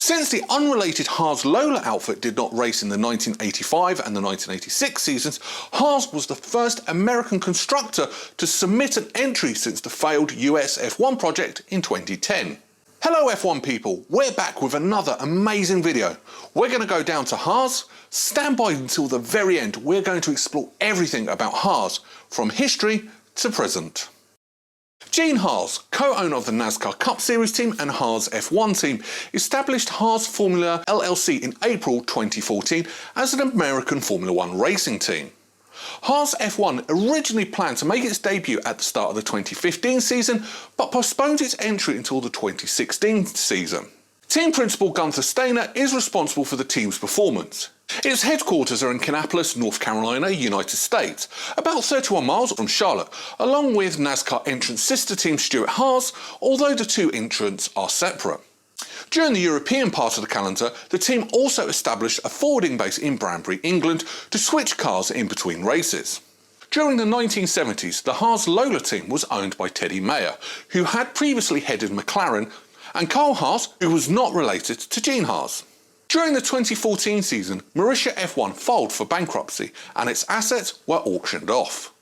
Since the unrelated Haas Lola outfit did not race in the 1985 and the 1986 seasons, Haas was the first American constructor to submit an entry since the failed US F1 project in 2010. Hello F1 people, we're back with another amazing video. We're going to go down to Haas. Stand by until the very end. We're going to explore everything about Haas, from history to present. Gene Haas, co-owner of the NASCAR Cup Series team and Haas F1 team, established Haas Formula LLC in April 2014 as an American Formula One racing team. Haas F1 originally planned to make its debut at the start of the 2015 season, but postponed its entry until the 2016 season. Team principal Gunther Steiner is responsible for the team's performance. Its headquarters are in Kannapolis, North Carolina, United States, about 31 miles from Charlotte, along with NASCAR entrance sister team Stewart Haas, although the two entrants are separate. During the European part of the calendar, the team also established a forwarding base in Banbury, England, to switch cars in between races. During the 1970s, the Haas Lola team was owned by Teddy Mayer, who had previously headed McLaren, and Carl Haas, who was not related to Gene Haas. During the 2014 season, Mauritia F1 filed for bankruptcy and its assets were auctioned off.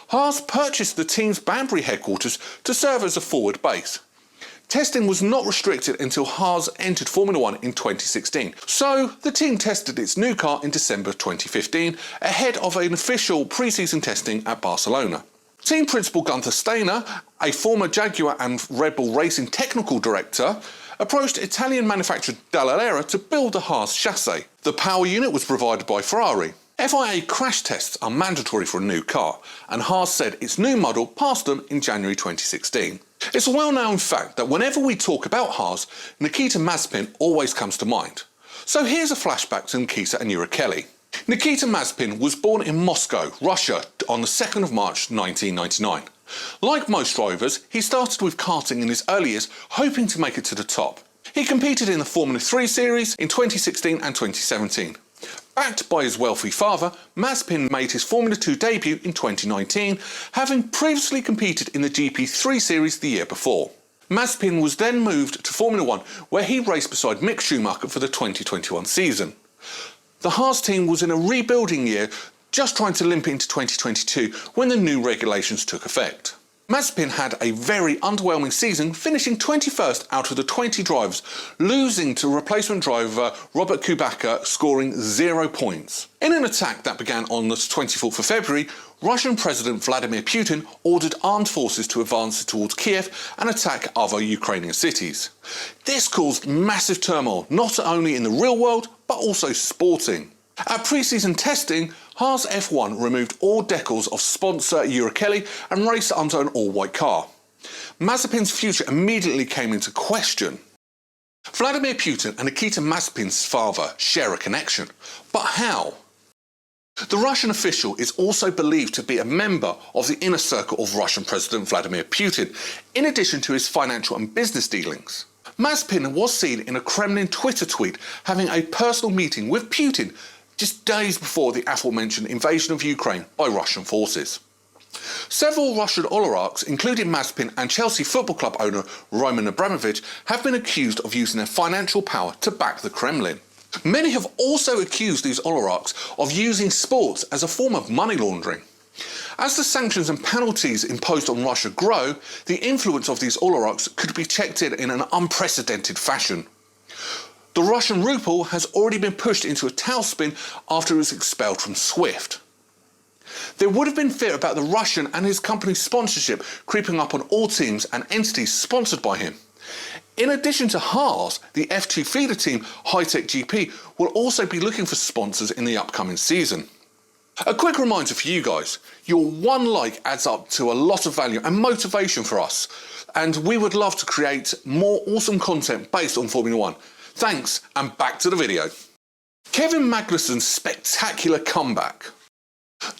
Haas purchased the team's Banbury headquarters to serve as a forward base. Testing was not restricted until Haas entered Formula One in 2016, so the team tested its new car in December 2015 ahead of an official pre-season testing at Barcelona. Team principal Gunther Steiner, a former Jaguar and Red Bull Racing technical director, approached Italian manufacturer Dallara to build the Haas chassis. The power unit was provided by Ferrari. FIA crash tests are mandatory for a new car, and Haas said its new model passed them in January 2016. It's a well-known fact that whenever we talk about Haas, Nikita Mazepin always comes to mind. So here's a flashback to Nikita and Uralkali. Nikita Mazepin was born in Moscow, Russia, on the 2nd of March 1999. Like most drivers, he started with karting in his early years, hoping to make it to the top. He competed in the Formula 3 series in 2016 and 2017. Backed by his wealthy father, Mazepin made his Formula 2 debut in 2019, having previously competed in the GP3 series the year before. Mazepin was then moved to Formula 1, where he raced beside Mick Schumacher for the 2021 season. The Haas team was in a rebuilding year, just trying to limp into 2022 when the new regulations took effect. Mazepin had a very underwhelming season, finishing 21st out of the 20 drivers, losing to replacement driver Robert Kubica, scoring 0 points. In an attack that began on the 24th of February, Russian President Vladimir Putin ordered armed forces to advance towards Kiev and attack other Ukrainian cities. This caused massive turmoil, not only in the real world, but also sporting. At pre-season testing, Haas F1 removed all decals of sponsor Uralkali and raced under an all-white car. Mazepin's future immediately came into question. Vladimir Putin and Nikita Mazepin's father share a connection, but how? The Russian official is also believed to be a member of the inner circle of Russian President Vladimir Putin, in addition to his financial and business dealings. Mazepin was seen in a Kremlin Twitter tweet having a personal meeting with Putin just days before the aforementioned invasion of Ukraine by Russian forces. Several Russian oligarchs, including Mazepin and Chelsea Football Club owner Roman Abramovich, have been accused of using their financial power to back the Kremlin. Many have also accused these oligarchs of using sports as a form of money laundering. As the sanctions and penalties imposed on Russia grow, the influence of these oligarchs could be checked in an unprecedented fashion. The Russian ruble has already been pushed into a tailspin after it was expelled from SWIFT. There would have been fear about the Russian and his company's sponsorship creeping up on all teams and entities sponsored by him. In addition to Haas, the F2 feeder team Hightech GP will also be looking for sponsors in the upcoming season. A quick reminder for you guys, your one like adds up to a lot of value and motivation for us, and we would love to create more awesome content based on Formula One. Thanks, and back to the video. Kevin Magnussen's spectacular comeback.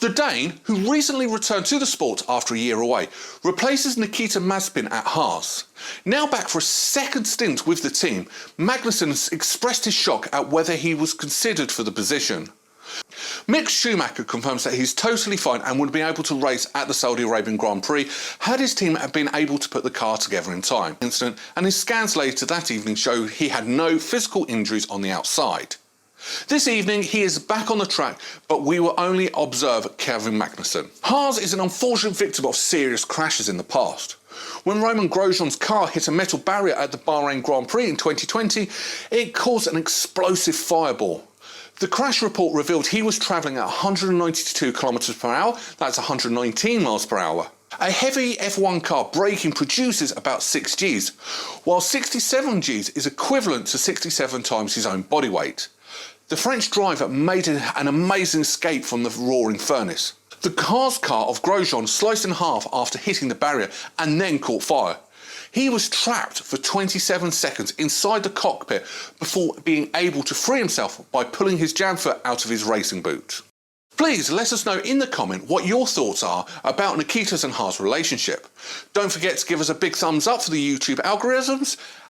The Dane, who recently returned to the sport after a year away, replaces Nikita Mazepin at Haas. Now back for a second stint with the team, Magnussen has expressed his shock at whether he was considered for the position. Mick Schumacher confirms that he's totally fine and would be able to race at the Saudi Arabian Grand Prix had his team been able to put the car together in time. And his scans later that evening show he had no physical injuries on the outside. This evening he is back on the track, but we will only observe Kevin Magnussen. Haas is an unfortunate victim of serious crashes in the past. When Romain Grosjean's car hit a metal barrier at the Bahrain Grand Prix in 2020, it caused an explosive fireball. The crash report revealed he was travelling at 192 km per hour, that's 119 miles per hour. A heavy F1 car braking produces about 6 Gs, while 67 Gs is equivalent to 67 times his own body weight. The French driver made an amazing escape from the roaring furnace. The Haas car of Grosjean sliced in half after hitting the barrier and then caught fire. He was trapped for 27 seconds inside the cockpit before being able to free himself by pulling his jam foot out of his racing boot. Please let us know in the comment what your thoughts are about Nikita's and Haas' relationship. Don't forget to give us a big thumbs up for the YouTube algorithms,